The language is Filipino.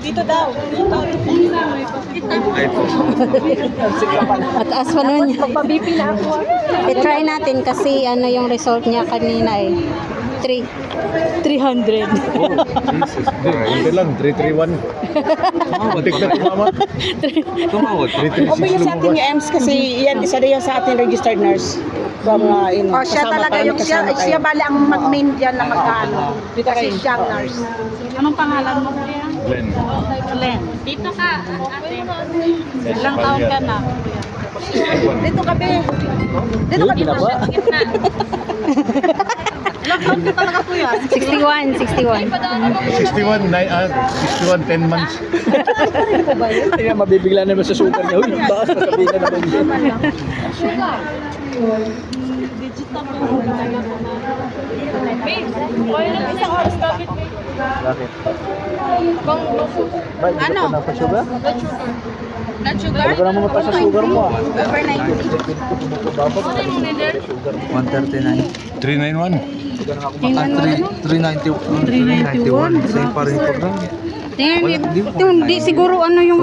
Dito daw. Mataas pa naman yun. Magpa-BP na ako. I-try natin kasi ano yung result niya kanina eh. 300. Hindi lang, 331. Matik na tumama. Tumawag, 336 Open sa atin yung EMS kasi yan, isa na yan sa ating registered nurse. O siya talaga yung siya bali ang mag-main dyan na magkano. Kasi siyang nurse. Anong pangalan mo, kuya? Glenn. Len. Dito ka, ate. Ilang taon ka na, kuya? Dito ka, be. Dito ka, dito ka. Gitna. Ilang taon ka talaga, kuya? 61. 61, 10 months. Kaya mabibigla naman sa sugar niya. Uy, taas na sabihin na naman yun. Bakit? Ano? Pa sugar? Blood sugar? Ano ka naman mata sa sugar mo ah? Over 90. 139. 391. 391. Same pa rin program. Hindi siguro ano yung